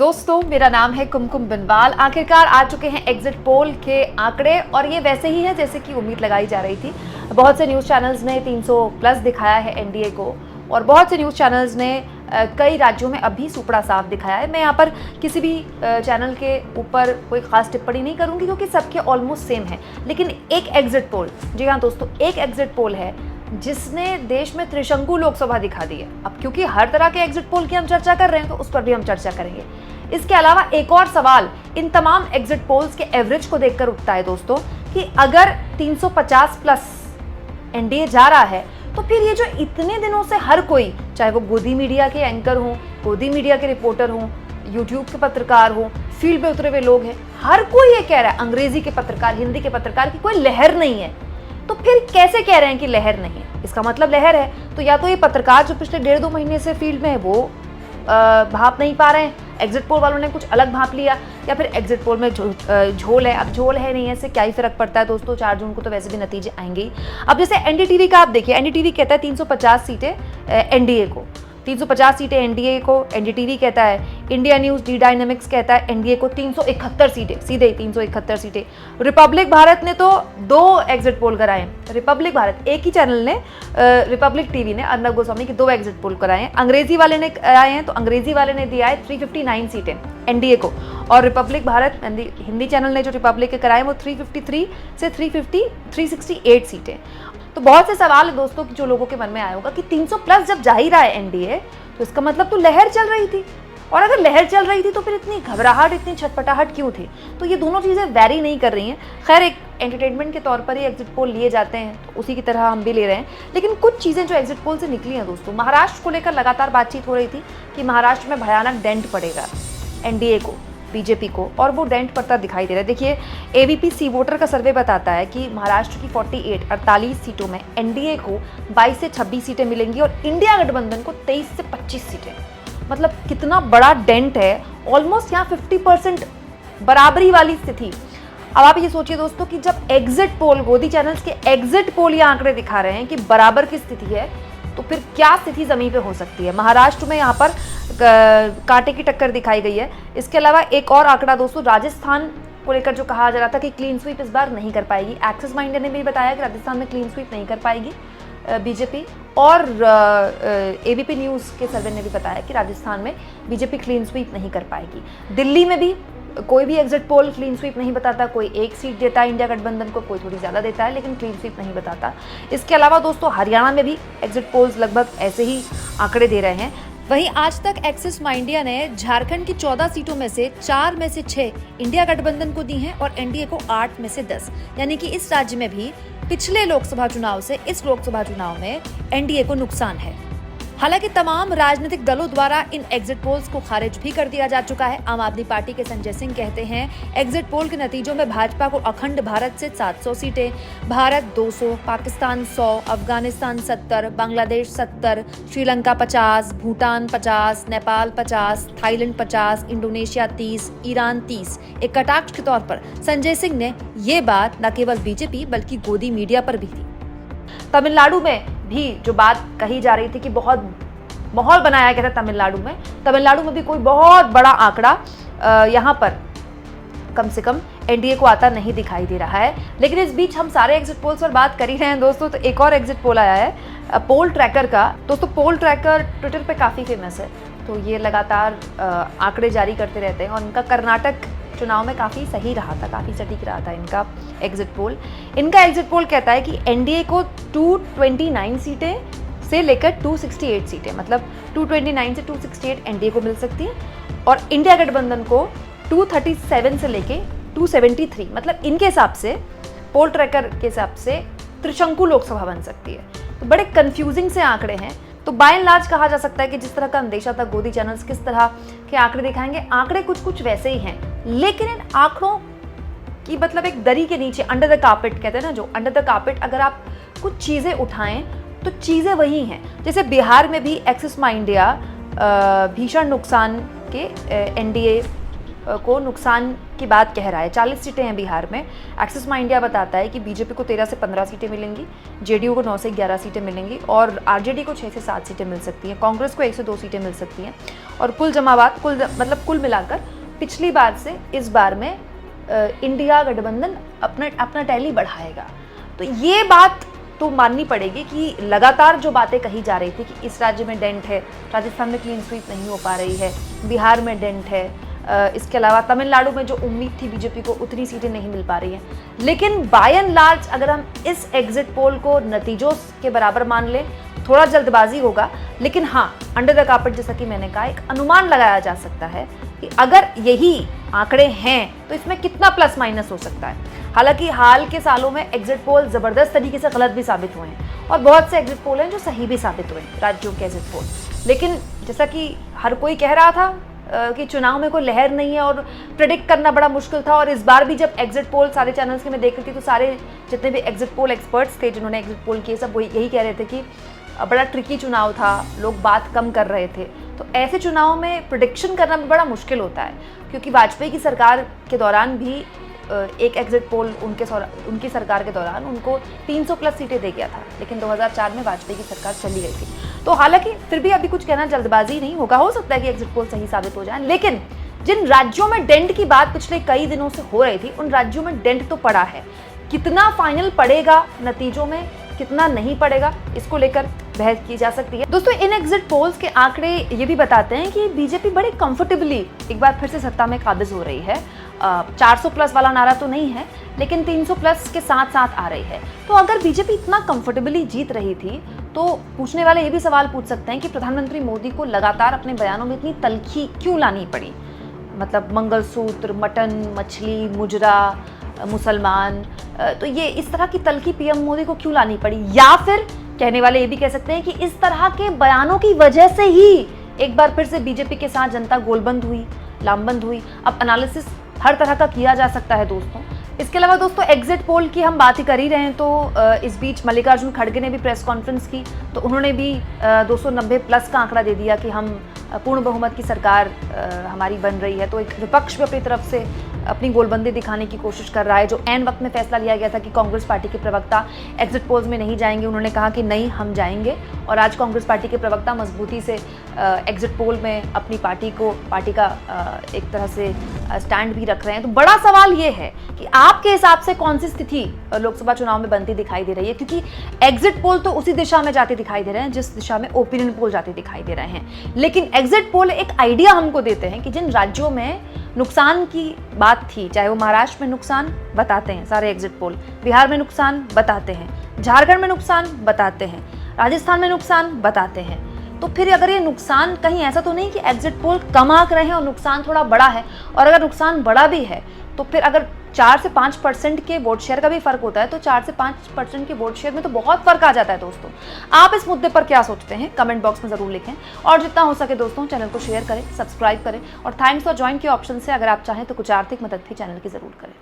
दोस्तों, मेरा नाम है कुमकुम बिनवाल। आखिरकार आ चुके हैं एग्जिट पोल के आंकड़े और ये वैसे ही है जैसे कि उम्मीद लगाई जा रही थी। बहुत से न्यूज़ चैनल्स ने 300 प्लस दिखाया है एनडीए को और बहुत से न्यूज़ चैनल्स ने कई राज्यों में अभी सुपड़ा साफ दिखाया है। मैं यहाँ पर किसी भी चैनल के ऊपर कोई खास टिप्पणी नहीं करूँगी क्योंकि सबके ऑलमोस्ट सेम है। लेकिन एक एग्जिट पोल, जी हाँ दोस्तों, एक एग्जिट पोल है जिसने देश में त्रिशंकु लोकसभा दिखा दी है। अब क्योंकि हर तरह के एग्जिट पोल की हम चर्चा कर रहे हैं तो उस पर भी हम चर्चा करेंगे। इसके अलावा एक और सवाल इन तमाम एग्जिट पोल्स के एवरेज को देखकर उठता है दोस्तों कि अगर 350 प्लस एनडीए जा रहा है तो फिर ये जो इतने दिनों से हर कोई, चाहे वो गोदी मीडिया के एंकर हों, गोदी मीडिया के रिपोर्टर हों, यूट्यूब के पत्रकार हों, फील्ड पे उतरे हुए लोग हैं, हर कोई ये कह रहा है, अंग्रेजी के पत्रकार, हिंदी के पत्रकार, की कोई लहर नहीं है। तो फिर कैसे कह रहे हैं कि लहर नहीं है? इसका मतलब लहर है तो या तो ये पत्रकार जो पिछले 1.5-2 महीने से फील्ड में है वो भाप नहीं पा रहे हैं, एग्जिट पोल वालों ने कुछ अलग भाप लिया, या फिर एग्जिट पोल में झोल है। अब झोल है नहीं है, इससे क्या ही फर्क पड़ता है दोस्तों, 4 जून को तो वैसे भी नतीजे आएंगे ही। अब जैसे एनडीटीवी का आप देखिए, एनडीटीवी कहता है 350 सीटें एनडीए को, 350 सीटें एनडीए को एनडीटीवी कहता है। इंडिया न्यूज़ डी डायनेमिक्स कहता है एनडीए को 371 सीटें, सीधे 371 सीटें। रिपब्लिक भारत ने तो 2 एग्जिट पोल कराए। रिपब्लिक भारत, एक ही चैनल ने, रिपब्लिक टीवी ने, अर्नब गोस्वामी की 2 एग्जिट पोल कराए हैं। अंग्रेजी वाले ने कराए हैं तो अंग्रेजी वाले ने दिया है 359 सीटें एनडीए को, और रिपब्लिक भारत हिंदी चैनल ने जो रिपब्लिक के कराए वो 353 से 368 सीटें। तो बहुत से सवाल है दोस्तों कि जो लोगों के मन में आया होगा कि 300 प्लस जब जा ही रहा है एनडीए तो इसका मतलब तो लहर चल रही थी, और अगर लहर चल रही थी तो फिर इतनी घबराहट, इतनी छटपटाहट क्यों थी? तो ये दोनों चीज़ें वैरी नहीं कर रही हैं। खैर, एक एंटरटेनमेंट के तौर पर ही एग्जिट पोल लिए जाते हैं तो उसी की तरह हम भी ले रहे हैं। लेकिन कुछ चीज़ें जो एग्जिट पोल से निकली हैं दोस्तों, महाराष्ट्र को लेकर लगातार बातचीत हो रही थी कि महाराष्ट्र में भयानक डेंट पड़ेगा एनडीए को, बीजेपी को, और वो डेंट पड़ता दिखाई दे रहा है। देखिए, एबीपी सी वोटर का सर्वे बताता है कि महाराष्ट्र की 48 सीटों में एनडीए को 22 से 26 सीटें मिलेंगी और इंडिया गठबंधन को 23 से 25 सीटें। मतलब कितना बड़ा डेंट है, ऑलमोस्ट यहाँ 50% बराबरी वाली स्थिति। अब आप ये सोचिए दोस्तों कि जब एग्जिट पोल, गोदी चैनल्स के एग्जिट पोल ये आंकड़े दिखा रहे हैं कि बराबर की स्थिति है, तो फिर क्या स्थिति जमीन पे हो सकती है? महाराष्ट्र में यहाँ पर कांटे की टक्कर दिखाई गई है। इसके अलावा एक और आंकड़ा दोस्तों, राजस्थान को लेकर जो कहा जा रहा था कि क्लीन स्वीप इस बार नहीं कर पाएगी, एक्सिस माइंड ने भी बताया कि राजस्थान में क्लीन स्वीप नहीं कर पाएगी बीजेपी, और एबीपी न्यूज़ के सर्वे ने भी बताया कि राजस्थान में बीजेपी क्लीन स्वीप नहीं कर पाएगी। दिल्ली में भी कोई भी एग्जिट पोल क्लीन स्वीप नहीं बताता, कोई 1 सीट देता है इंडिया गठबंधन को, कोई थोड़ी ज़्यादा देता है, लेकिन क्लीन स्वीप नहीं बताता। इसके अलावा दोस्तों हरियाणा में भी एग्जिट पोल्स लगभग ऐसे ही आंकड़े दे रहे हैं। वहीं आज तक एक्सिस माइंडिया ने झारखंड की 14 सीटों में से 4 में से 6 इंडिया गठबंधन को दी हैं और एनडीए को 8 में से 10, यानी कि इस राज्य में भी पिछले लोकसभा चुनाव से इस लोकसभा चुनाव में एनडीए को नुकसान है। हालांकि तमाम राजनीतिक दलों द्वारा इन एग्जिट पोल्स को खारिज भी कर दिया जा चुका है। आम आदमी पार्टी के संजय सिंह कहते हैं एग्जिट पोल के नतीजों में भाजपा को अखंड भारत से 700 सीटें, Bharat 200, Pakistan 100, Afghanistan 70, Bangladesh 70, Sri Lanka 50, Bhutan 50, Nepal 50, Thailand 50, Indonesia 30, Iran 30। एक कटाक्ष के तौर पर संजय सिंह ने ये बात न केवल बीजेपी बल्कि गोदी मीडिया पर भी दी। तमिलनाडु में भी जो बात कही जा रही थी कि बहुत माहौल बनाया गया था तमिलनाडु में भी कोई बहुत बड़ा आंकड़ा यहाँ पर कम से कम एनडीए को आता नहीं दिखाई दे रहा है। लेकिन इस बीच हम सारे एग्जिट पोल्स पर बात कर ही रहे हैं दोस्तों, तो एक और एग्जिट पोल आया है पोल ट्रैकर का। दोस्तों, पोल ट्रैकर ट्विटर पे काफ़ी फेमस है, तो ये लगातार आंकड़े जारी करते रहते हैं और इनका कर्नाटक चुनाव में काफ़ी सही रहा था, काफ़ी सटीक रहा था इनका एग्जिट पोल। इनका एग्जिट पोल कहता है कि एनडीए को 229 सीटें से लेकर 268 सीटें, मतलब 229 से 268 एनडीए को मिल सकती हैं, और इंडिया गठबंधन को 237 से लेके 273, मतलब इनके हिसाब से, पोल ट्रैकर के हिसाब से त्रिशंकु लोकसभा बन सकती है। तो बड़े कंफ्यूजिंग से आंकड़े हैं। तो बाय एंड लार्ज कहा जा सकता है कि जिस तरह का अंदेशा था गोदी चैनल्स किस तरह के आंकड़े दिखाएंगे, आंकड़े कुछ कुछ वैसे ही हैं, लेकिन इन आंकड़ों की मतलब एक दरी के नीचे, अंडर द कार्पेट कहते हैं ना, जो अंडर द कार्पेट अगर आप कुछ चीज़ें उठाएं तो चीज़ें वही हैं। जैसे बिहार में भी एक्सिस माइंडिया भीषण नुकसान के एनडीए को नुकसान की बात कह रहा है। 40 सीटें हैं बिहार में। एक्सिस माई इंडिया बताता है कि बीजेपी को 13 से 15 सीटें मिलेंगी, जेडीयू को 9 से 11 सीटें मिलेंगी और आरजेडी को 6 से 7 सीटें मिल सकती हैं, कांग्रेस को 1 से 2 सीटें मिल सकती हैं। और कुल मिलाकर पिछली बार से इस बार में इंडिया गठबंधन अपना टैली बढ़ाएगा। तो ये बात तो माननी पड़ेगी कि लगातार जो बातें कही जा रही थी कि इस राज्य में डेंट है, राजस्थान में क्लीन स्वीप नहीं हो पा रही है, बिहार में डेंट है, इसके अलावा तमिलनाडु में जो उम्मीद थी बीजेपी को उतनी सीटें नहीं मिल पा रही हैं। लेकिन बाय एंड लार्ज अगर हम इस एग्जिट पोल को नतीजों के बराबर मान लें, थोड़ा जल्दबाजी होगा, लेकिन हाँ, अंडर द कार्पेट जैसा कि मैंने कहा, एक अनुमान लगाया जा सकता है कि अगर यही आंकड़े हैं तो इसमें कितना प्लस माइनस हो सकता है। हालांकि हाल के सालों में एग्जिट पोल जबरदस्त तरीके से गलत भी साबित हुए हैं और बहुत से एग्जिट पोल हैं जो सही भी साबित हुए हैं, राज्यों के एग्जिट पोल। लेकिन जैसा कि हर कोई कह रहा था कि चुनाव में कोई लहर नहीं है और प्रेडिक्ट करना बड़ा मुश्किल था, और इस बार भी जब एग्जिट पोल सारे चैनल्स के मैं देख रही थी तो सारे जितने भी एग्जिट पोल एक्सपर्ट्स थे जिन्होंने एग्जिट पोल किए, सब यही कह रहे थे कि बड़ा ट्रिकी चुनाव था, लोग बात कम कर रहे थे। तो ऐसे चुनाव में प्रेडिक्शन करना भी बड़ा मुश्किल होता है, क्योंकि वाजपेयी की सरकार के दौरान भी एक एग्जिट पोल उनकी सरकार के दौरान उनको 300 प्लस सीटें दे गया था, लेकिन 2004 में वाजपेयी की सरकार चली गई थी। तो हालांकि फिर भी अभी कुछ कहना जल्दबाजी नहीं होगा, हो सकता है कि एग्जिट पोल सही साबित हो जाए। लेकिन जिन राज्यों में डेंट की बात पिछले कई दिनों से हो रही थी, उन राज्यों में डेंट तो पड़ा है। कितना फाइनल पड़ेगा नतीजों में, कितना नहीं पड़ेगा, इसको लेकर बहस की जा सकती है। दोस्तों, इन एग्जिट पोल्स के आंकड़े ये भी बताते हैं कि बीजेपी बड़े कंफर्टेबली एक बार फिर से सत्ता में काबिज हो रही है। 400 प्लस वाला नारा तो नहीं है, लेकिन 300 प्लस के साथ साथ आ रही है। तो अगर बीजेपी इतना कंफर्टेबली जीत रही थी तो पूछने वाले ये भी सवाल पूछ सकते हैं कि प्रधानमंत्री मोदी को लगातार अपने बयानों में इतनी तल्खी क्यों लानी पड़ी। मतलब मंगलसूत्र, मटन, मछली, मुजरा, मुसलमान, तो ये इस तरह की तल्खी पीएम मोदी को क्यों लानी पड़ी। या फिर कहने वाले ये भी कह सकते हैं कि इस तरह के बयानों की वजह से ही एक बार फिर से बीजेपी के साथ जनता गोलबंद हुई, लामबंद हुई। अब एनालिसिस हर तरह का किया जा सकता है दोस्तों। इसके अलावा दोस्तों, एग्जिट पोल की हम बात ही कर ही रहे हैं तो इस बीच मल्लिकार्जुन खड़गे ने भी प्रेस कॉन्फ्रेंस की, तो उन्होंने भी 290 प्लस का आंकड़ा दे दिया कि हम पूर्ण बहुमत की सरकार हमारी बन रही है। तो एक विपक्ष भी अपनी तरफ से अपनी गोलबंदी दिखाने की कोशिश कर रहा है। जो ऐन वक्त में फैसला लिया गया था कि कांग्रेस पार्टी के प्रवक्ता एग्जिट पोल्स में नहीं जाएंगे, उन्होंने कहा कि नहीं, हम जाएंगे। और आज कांग्रेस पार्टी के प्रवक्ता मजबूती से एग्जिट पोल में अपनी पार्टी का एक तरह से स्टैंड भी रख रहे हैं। तो बड़ा सवाल ये है कि आपके हिसाब से कौन सी स्थिति लोकसभा चुनाव में बनती दिखाई दे रही है, क्योंकि एग्जिट पोल तो उसी दिशा में जाते दिखाई दे रहे हैं जिस दिशा में ओपिनियन पोल जाते दिखाई दे रहे हैं। लेकिन एग्जिट पोल एक आइडिया हमको देते हैं कि जिन राज्यों में नुकसान की बात थी, चाहे वो महाराष्ट्र में नुकसान बताते हैं सारे एग्जिट पोल, बिहार में नुकसान बताते हैं, झारखंड में नुकसान बताते हैं, राजस्थान में नुकसान बताते हैं। तो फिर अगर ये नुकसान कहीं ऐसा तो नहीं कि एग्जिट पोल कम आंक रहे हैं और नुकसान थोड़ा बड़ा है, और अगर नुकसान बड़ा भी है तो फिर अगर 4 से 5% के वोट शेयर का भी फर्क होता है तो 4 से 5% के वोट शेयर में तो बहुत फर्क आ जाता है। दोस्तों, आप इस मुद्दे पर क्या सोचते हैं कमेंट बॉक्स में जरूर लिखें, और जितना हो सके दोस्तों चैनल को शेयर करें, सब्सक्राइब करें, और थैंक्स फॉर ज्वाइन के ऑप्शन से अगर आप चाहें तो कुछ आर्थिक मदद भी चैनल की जरूर करें।